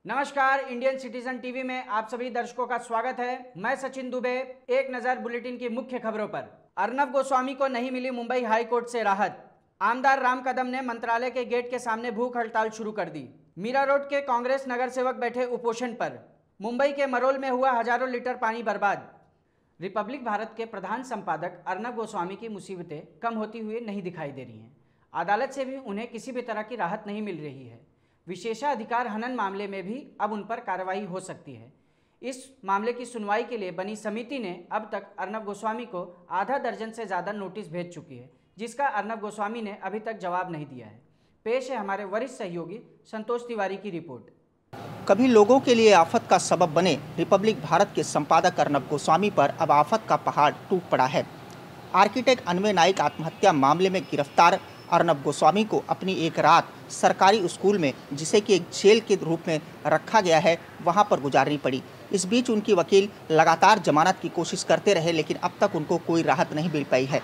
नमस्कार, Indian citizen TV में आप सभी दर्शकों का स्वागत है। मैं सचिन दुबे। एक नजर बुलेटिन की मुख्य खबरों पर। अर्नब गोस्वामी को नहीं मिली मुंबई हाई कोर्ट से राहत। आमदार राम कदम ने मंत्रालय के गेट के सामने भूख हड़ताल शुरू कर दी। मीरा रोड के कांग्रेस नगर सेवक बैठे उपोषण पर। मुंबई के मरोल में हुआ हजारों लीटर पानी बर्बाद। रिपब्लिक भारत के प्रधान संपादक अर्नब गोस्वामी की मुसीबतें कम होती हुई नहीं दिखाई दे रही हैं। अदालत से भी उन्हें किसी भी तरह की राहत नहीं मिल रही है। विशेषाधिकार हनन मामले में भी अब उन पर कार्रवाई हो सकती है। इस मामले की सुनवाई के लिए बनी समिति ने अब तक अर्नब गोस्वामी को आधा दर्जन से ज़्यादा नोटिस भेज चुकी है, जिसका अर्नब गोस्वामी ने अभी तक जवाब नहीं दिया है। पेश है हमारे वरिष्ठ सहयोगी संतोष तिवारी की रिपोर्ट। कभी लोगों के लिए आफत का सबब बने रिपब्लिक भारत के संपादक अर्नब गोस्वामी पर अब आफत का पहाड़ टूट पड़ा है। आर्किटेक्ट अन्वय नाइक आत्महत्या मामले में गिरफ्तार अर्नब गोस्वामी को अपनी एक रात सरकारी स्कूल में, जिसे कि एक जेल के रूप में रखा गया है, वहां पर गुजारनी पड़ी। इस बीच उनकी वकील लगातार जमानत की कोशिश करते रहे, लेकिन अब तक उनको कोई राहत नहीं मिल पाई है।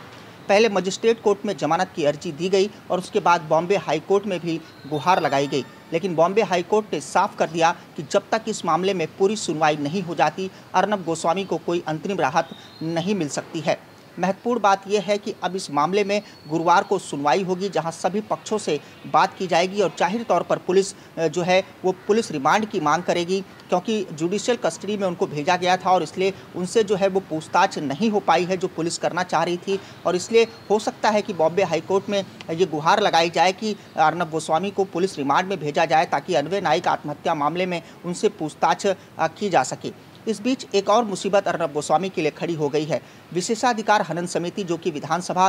पहले मजिस्ट्रेट कोर्ट में जमानत की अर्जी दी गई और उसके बाद बॉम्बे हाई कोर्ट में भी गुहार लगाई गई, लेकिन बॉम्बे हाई कोर्ट ने साफ कर दिया कि जब तक इस मामले में पूरी सुनवाई नहीं हो जाती, अर्नब गोस्वामी को कोई अंतरिम राहत नहीं मिल सकती है। महत्वपूर्ण बात यह है कि अब इस मामले में गुरुवार को सुनवाई होगी, जहां सभी पक्षों से बात की जाएगी और जाहिर तौर पर पुलिस जो है वो पुलिस रिमांड की मांग करेगी, क्योंकि जुडिशियल कस्टडी में उनको भेजा गया था और इसलिए उनसे जो है वो पूछताछ नहीं हो पाई है जो पुलिस करना चाह रही थी। और इसलिए हो सकता है कि बॉम्बे हाई कोर्ट में ये गुहार लगाई जाए कि अर्नब गोस्वामी को पुलिस रिमांड में भेजा जाए, ताकि अन्वय नाइक आत्महत्या मामले में उनसे पूछताछ की जा सके। इस बीच एक और मुसीबत अर्नब गोस्वामी के लिए खड़ी हो गई है। विशेषाधिकार हनन समिति, जो कि विधानसभा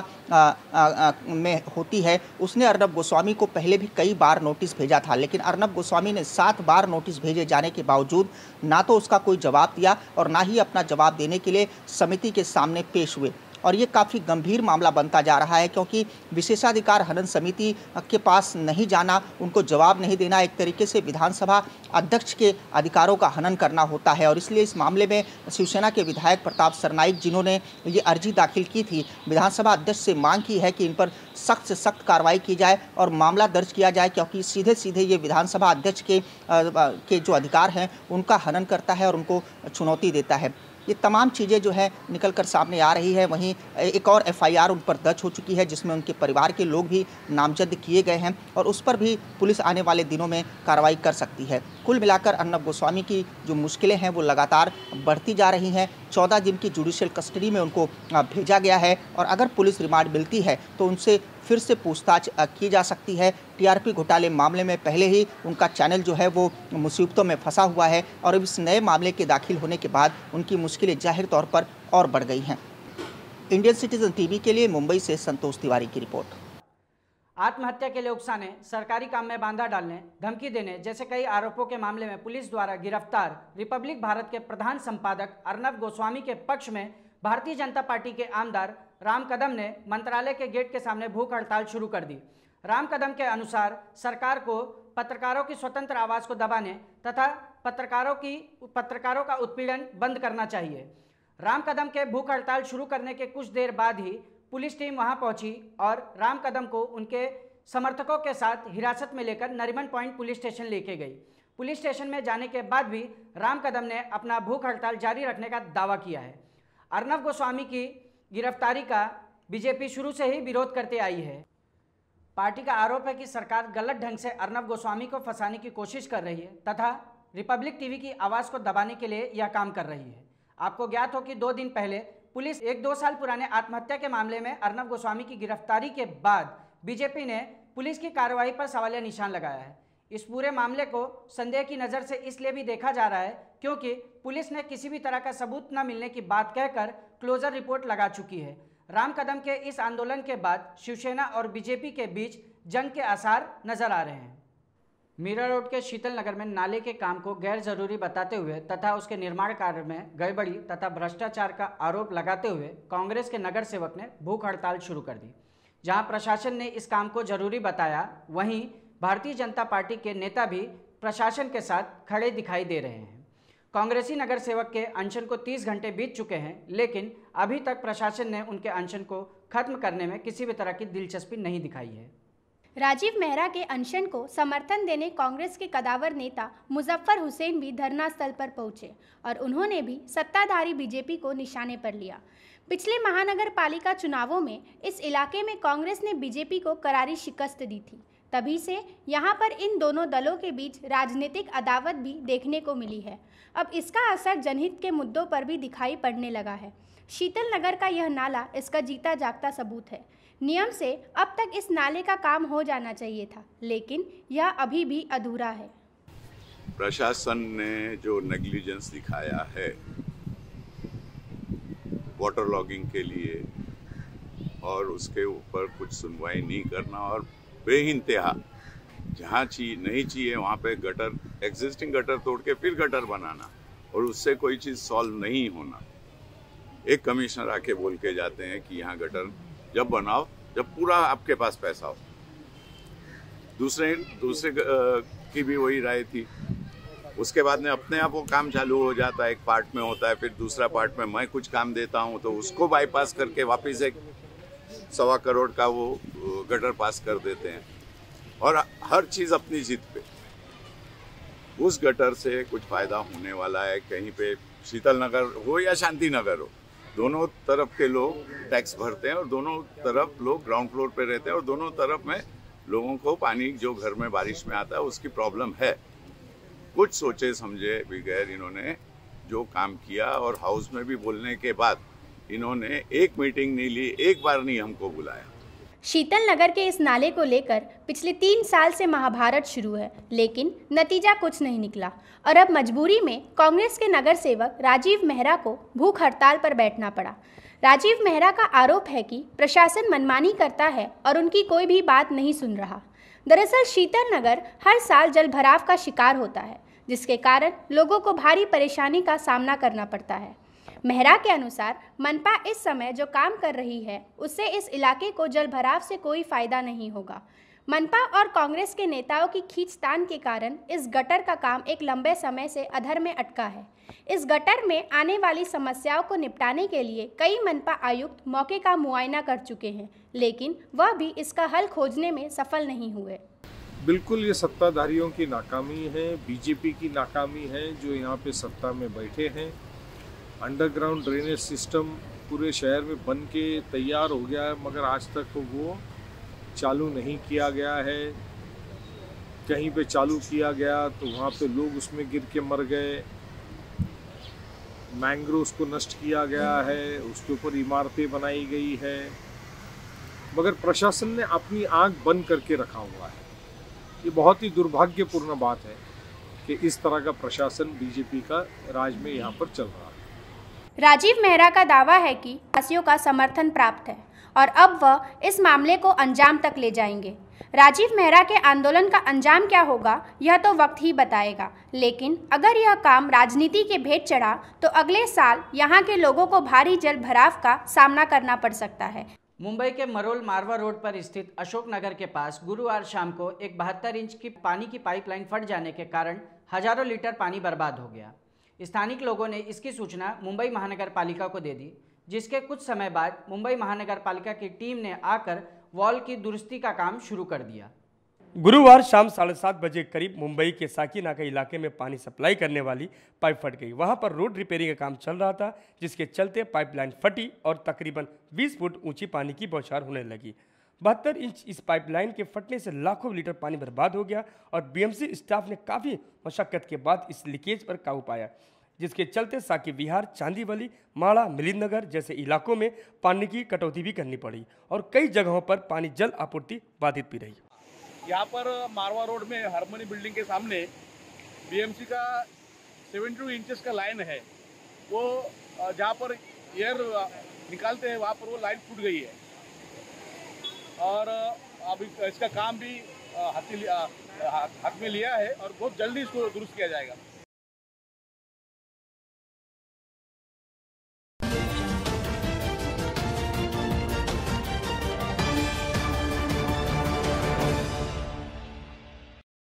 में होती है, उसने अर्नब गोस्वामी को पहले भी कई बार नोटिस भेजा था, लेकिन अर्नब गोस्वामी ने 7 बार नोटिस भेजे जाने के बावजूद ना तो उसका कोई जवाब दिया और ना ही अपना जवाब देने के लिए समिति के सामने पेश हुए। और ये काफ़ी गंभीर मामला बनता जा रहा है, क्योंकि विशेषाधिकार हनन समिति के पास नहीं जाना, उनको जवाब नहीं देना, एक तरीके से विधानसभा अध्यक्ष के अधिकारों का हनन करना होता है। और इसलिए इस मामले में शिवसेना के विधायक प्रताप सरनाइक, जिन्होंने ये अर्जी दाखिल की थी, विधानसभा अध्यक्ष से मांग की है कि इन पर सख्त से सख्त कार्रवाई की जाए और मामला दर्ज किया जाए, क्योंकि सीधे सीधे ये विधानसभा अध्यक्ष के जो अधिकार हैं उनका हनन करता है और उनको चुनौती देता है। ये तमाम चीज़ें जो है निकल कर सामने आ रही है। वहीं एक और FIR उन पर दर्ज हो चुकी है, जिसमें उनके परिवार के लोग भी नामजद किए गए हैं और उस पर भी पुलिस आने वाले दिनों में कार्रवाई कर सकती है। कुल मिलाकर अर्नब गोस्वामी की जो मुश्किलें हैं वो लगातार बढ़ती जा रही हैं। 14 दिन की जुडिशियल कस्टडी में उनको भेजा गया है और अगर पुलिस रिमांड मिलती है तो उनसे फिर से पूछताछ की जा सकती है। TRP घोटाले मामले में पहले ही उनका चैनल जो है वो मुसीबतों में फंसा हुआ है और अब इस नए मामले के दाखिल होने के बाद उनकी मुश्किलें जाहिर तौर पर और बढ़ गई हैं। इंडियन सिटीजन टीवी के लिए मुंबई से संतोष तिवारी की रिपोर्ट। आत्महत्या के लिए उकसाने, सरकारी काम में बांधा डालने, धमकी देने जैसे कई आरोपों के मामले में पुलिस द्वारा गिरफ्तार रिपब्लिक भारत के प्रधान संपादक अर्नब गोस्वामी के पक्ष में भारतीय जनता पार्टी के आमदार राम कदम ने मंत्रालय के गेट के सामने भूख हड़ताल शुरू कर दी। राम कदम के अनुसार सरकार को पत्रकारों की स्वतंत्र आवाज़ को दबाने तथा पत्रकारों का उत्पीड़न बंद करना चाहिए। राम कदम के भूख हड़ताल शुरू करने के कुछ देर बाद ही पुलिस टीम वहां पहुंची और राम कदम को उनके समर्थकों के साथ हिरासत में लेकर नरीमन पॉइंट पुलिस स्टेशन लेके गई। पुलिस स्टेशन में जाने के बाद भी राम कदम ने अपना भूख हड़ताल जारी रखने का दावा किया है। अर्नब गोस्वामी की गिरफ्तारी का बीजेपी शुरू से ही विरोध करते आई है। पार्टी का आरोप है कि सरकार गलत ढंग से अर्नब गोस्वामी को फंसाने की कोशिश कर रही है तथा रिपब्लिक टीवी की आवाज़ को दबाने के लिए यह काम कर रही है। आपको ज्ञात हो कि 2 दिन पहले पुलिस 1-2 साल पुराने आत्महत्या के मामले में अर्नब गोस्वामी की गिरफ्तारी के बाद बीजेपी ने पुलिस की कार्रवाई पर सवालिया निशान लगाया है। इस पूरे मामले को संदेह की नज़र से इसलिए भी देखा जा रहा है क्योंकि पुलिस ने किसी भी तरह का सबूत न मिलने की बात कहकर क्लोजर रिपोर्ट लगा चुकी है। राम कदम के इस आंदोलन के बाद शिवसेना और बीजेपी के बीच जंग के आसार नजर आ रहे हैं। मीरा रोड के शीतल नगर में नाले के काम को गैर जरूरी बताते हुए तथा उसके निर्माण कार्य में गड़बड़ी तथा भ्रष्टाचार का आरोप लगाते हुए कांग्रेस के नगर सेवक ने भूख हड़ताल शुरू कर दी। जहां प्रशासन ने इस काम को जरूरी बताया, वहीं भारतीय जनता पार्टी के नेता भी प्रशासन के साथ खड़े दिखाई दे रहे हैं। कांग्रेसी नगर सेवक के अनशन को 30 घंटे बीत चुके हैं, लेकिन अभी तक प्रशासन ने उनके अनशन को खत्म करने में किसी भी तरह की दिलचस्पी नहीं दिखाई है। राजीव मेहरा के अनशन को समर्थन देने कांग्रेस के कदावर नेता मुजफ्फर हुसैन भी धरना स्थल पर पहुंचे और उन्होंने भी सत्ताधारी बीजेपी को निशाने पर लिया। पिछले महानगर पालिका चुनावों में इस इलाके में कांग्रेस ने बीजेपी को करारी शिकस्त दी थी। तभी से यहां पर इन दोनों दलों के बीच राजनीतिक अदावत भी देखने को मिली है। अब इसका असर जनहित के मुद्दों पर भी दिखाई पड़ने लगा है। शीतल नगर का यह नाला इसका जीता जागता सबूत है। नियम से अब तक इस नाले का काम हो जाना चाहिए था, लेकिन यह अभी भी अधूरा है। प्रशासन ने जो नेग्लिजेंस दिखाया है वाटर लॉगिंग के लिए और उसके ऊपर कुछ सुनवाई नहीं करना और बेइंतहा जहाँ नहीं चाहिए वहाँ पे गटर, एग्जिस्टिंग गटर तोड़ के फिर गटर बनाना और उससे कोई चीज़ सॉल्व नहीं होना। एक कमिश्नर आके बोल के जाते हैं कि यहाँ गटर जब बनाओ जब पूरा आपके पास पैसा हो। दूसरे की भी वही राय थी। उसके बाद में अपने आप वो काम चालू हो जाता है, एक पार्ट में होता है, फिर दूसरा पार्ट में मैं कुछ काम देता हूँ तो उसको बाईपास करके वापस एक 1.25 करोड़ का वो गटर पास कर देते हैं और हर चीज़ अपनी जिद पे। उस गटर से कुछ फायदा होने वाला है कहीं पे, शीतल नगर हो या शांति नगर हो, दोनों तरफ के लोग टैक्स भरते हैं और दोनों तरफ लोग ग्राउंड फ्लोर पे रहते हैं और दोनों तरफ में लोगों को पानी जो घर में बारिश में आता है उसकी प्रॉब्लम है। कुछ सोचे समझे बगैर इन्होंने जो काम किया और हाउस में भी बोलने के बाद इन्होंने एक मीटिंग नहीं ली, एक बार नहीं हमको बुलाया। शीतल नगर के इस नाले को लेकर पिछले 3 साल से महाभारत शुरू है, लेकिन नतीजा कुछ नहीं निकला और अब मजबूरी में कांग्रेस के नगर सेवक राजीव मेहरा को भूख हड़ताल पर बैठना पड़ा। राजीव मेहरा का आरोप है कि प्रशासन मनमानी करता है और उनकी कोई भी बात नहीं सुन रहा। दरअसल शीतल नगर हर साल जलभराव का शिकार होता है, जिसके कारण लोगों को भारी परेशानी का सामना करना पड़ता है। मेहरा के अनुसार मनपा इस समय जो काम कर रही है उससे इस इलाके को जलभराव से कोई फायदा नहीं होगा। मनपा और कांग्रेस के नेताओं की खींचतान के कारण इस गटर का काम एक लंबे समय से अधर में अटका है। इस गटर में आने वाली समस्याओं को निपटाने के लिए कई मनपा आयुक्त मौके का मुआयना कर चुके हैं, लेकिन वह भी इसका हल खोजने में सफल नहीं हुए। बिल्कुल ये सत्ताधारियों की नाकामी है, बीजेपी की नाकामी है जो यहाँ पे सत्ता में बैठे हैं। अंडरग्राउंड ड्रेनेज सिस्टम पूरे शहर में बन के तैयार हो गया है, मगर आज तक तो वो चालू नहीं किया गया है। कहीं पे चालू किया गया तो वहाँ पे लोग उसमें गिर के मर गए। मैंग्रोव्स को नष्ट किया गया है, उसके ऊपर इमारतें बनाई गई है, मगर प्रशासन ने अपनी आंख बंद करके रखा हुआ है। ये बहुत ही दुर्भाग्यपूर्ण बात है कि इस तरह का प्रशासन बीजेपी का राज में यहाँ पर चल रहा है। राजीव मेहरा का दावा है कि वासियों का समर्थन प्राप्त है और अब वह इस मामले को अंजाम तक ले जाएंगे। राजीव मेहरा के आंदोलन का अंजाम क्या होगा यह तो वक्त ही बताएगा, लेकिन अगर यह काम राजनीति के भेंट चढ़ा तो अगले साल यहाँ के लोगों को भारी जल भराव का सामना करना पड़ सकता है। मुंबई के मरोल मारवा रोड पर स्थित अशोक नगर के पास गुरुवार शाम को एक 72 इंच की पानी की पाइपलाइन फट जाने के कारण हजारों लीटर पानी बर्बाद हो गया। स्थानीय लोगों ने इसकी सूचना मुंबई महानगर पालिका को दे दी, जिसके कुछ समय बाद मुंबई महानगर पालिका की टीम ने आकर वॉल की दुरुस्ती का काम शुरू कर दिया। गुरुवार शाम 7:30 बजे करीब मुंबई के साकीनाका इलाके में पानी सप्लाई करने वाली पाइप फट गई। वहां पर रोड रिपेयरिंग का काम चल रहा था, जिसके चलते पाइपलाइन फटी और तकरीबन 20 फुट ऊंची पानी की बौछार होने लगी। 72 इंच इस पाइपलाइन के फटने से लाखों लीटर पानी बर्बाद हो गया और बीएमसी स्टाफ ने काफ़ी मशक्कत के बाद इस लीकेज पर काबू पाया, जिसके चलते साकी विहार, चांदीवली, माड़ा, मिलिंद नगर जैसे इलाकों में पानी की कटौती भी करनी पड़ी और कई जगहों पर पानी जल आपूर्ति बाधित भी रही। यहाँ पर मारवा रोड में हारमोनी बिल्डिंग के सामने बीएमसी का 72 इंचेस का लाइन है, वो जहाँ पर एयर निकालते हैं वहाँ पर वो लाइन टूट गई है और अभी इसका काम भी हाथ में लिया है और बहुत जल्दी इसको दुरुस्त किया जाएगा।